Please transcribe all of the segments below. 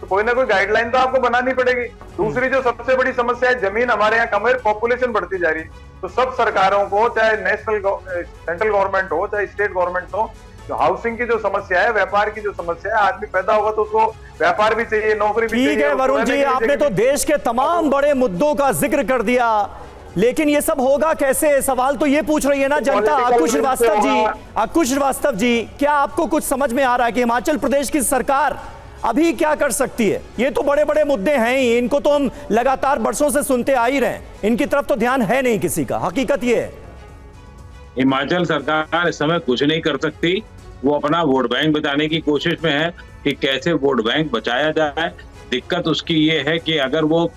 तो कोई ना कोई गाइडलाइन तो आपको बनानी पड़ेगी। दूसरी जो सबसे बड़ी समस्या है, जमीन हमारे यहाँ कम है, पॉपुलेशन बढ़ती जा रही है, तो सब सरकारों को, चाहे सेंट्रल गवर्नमेंट हो चाहे स्टेट गवर्नमेंट हो, जो हाउसिंग की जो समस्या है, व्यापार की जो समस्या है, आदमी पैदा होगा तो उसको व्यापार भी चाहिए, नौकरी भी चाहिए। ठीक है वरुण जी, आपने तो देश के तमाम बड़े मुद्दों का जिक्र कर दिया, लेकिन ये सब होगा कैसे? सवाल तो ये पूछ रही है ना जनता। अंकुश श्रीवास्तव जी, क्या आपको कुछ समझ में आ रहा है कि हिमाचल प्रदेश की सरकार अभी क्या कर सकती है? ये तो बड़े बड़े मुद्दे हैं ही, इनको तो हम लगातार बरसों से सुनते आ ही रहे हैं, इनकी तरफ तो ध्यान है नहीं किसी का। हकीकत ये है हिमाचल सरकार इस समय कुछ नहीं कर सकती। वो अपना वोट बैंक बचाने की कोशिश में है कि कैसे वोट बैंक बचाया जाए। दिक्कत उसकी ये है कि अगर वो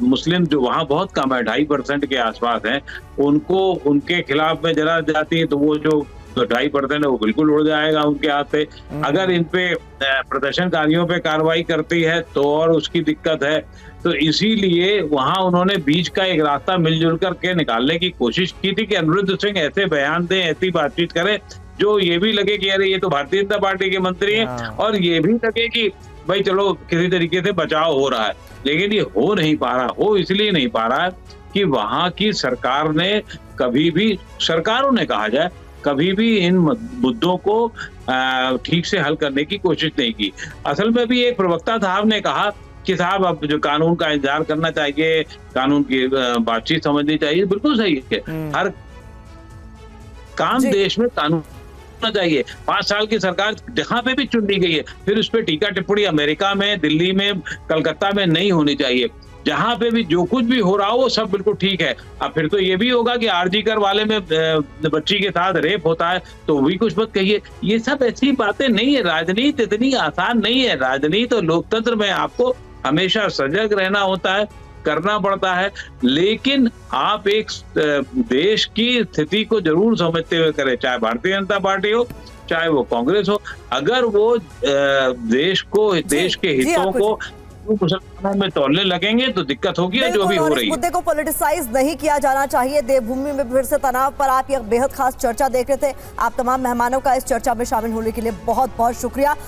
मुस्लिम जो वहाँ बहुत कम है, 2.5% के आसपास हैं, उनको उनके खिलाफ में जरा जाती है तो वो जो 2.5% है वो बिल्कुल उड़ जाएगा उनके हाथ से। अगर इन पे प्रदर्शनकारियों पे कार्रवाई करती है तो और उसकी दिक्कत है। तो इसीलिए वहां उन्होंने बीच का एक रास्ता मिलजुल करके निकालने की कोशिश की थी कि अनिरुद्ध सिंह ऐसे बयान दें, ऐसी बातचीत करें जो ये भी लगे कि अरे ये तो भारतीय जनता पार्टी के मंत्री हैं, और ये भी लगे कि भाई चलो किसी तरीके से बचाव हो रहा है। लेकिन ये हो नहीं पा रहा। हो इसलिए नहीं पा रहा है कि वहां की सरकार ने कभी भी, सरकारों ने कहा जाए, कभी भी इन मुद्दों को ठीक से हल करने की कोशिश नहीं की। असल में भी एक प्रवक्ता साहब ने कहा कि साहब अब जो कानून का इंतजार करना चाहिए, कानून की बातचीत समझनी चाहिए। बिल्कुल सही है, हर काम देश में कानून होना चाहिए। 5 साल की सरकार जहां पे भी चुन ली गई है, फिर उस पर टीका टिप्पणी अमेरिका में, दिल्ली में, कलकत्ता में नहीं होनी चाहिए। जहां पे भी जो कुछ भी हो रहा हो वो सब बिल्कुल ठीक है। अब फिर तो ये भी होगा कि आरजी कर वाले में बच्ची के साथ रेप होता है तो भी कुछ मत कहिए। ये सब ऐसी बातें नहीं है। राजनीति इतनी आसान नहीं है। राजनीति और लोकतंत्र में आपको हमेशा सजग रहना होता है, करना पड़ता है, लेकिन आप एक देश की स्थिति को जरूर समझते हुए करें, चाहे भारतीय जनता पार्टी हो चाहे वो कांग्रेस हो। अगर वो देश को, देश के हितों को मुसलमानों में तोड़ने लगेंगे तो दिक्कत होगी, जो भी हो रही है। मुद्दे को पॉलिटिसाइज नहीं किया जाना चाहिए। देवभूमि में फिर से तनाव पर आप यह बेहद खास चर्चा देख रहे थे। आप तमाम मेहमानों का इस चर्चा में शामिल होने के लिए बहुत बहुत शुक्रिया।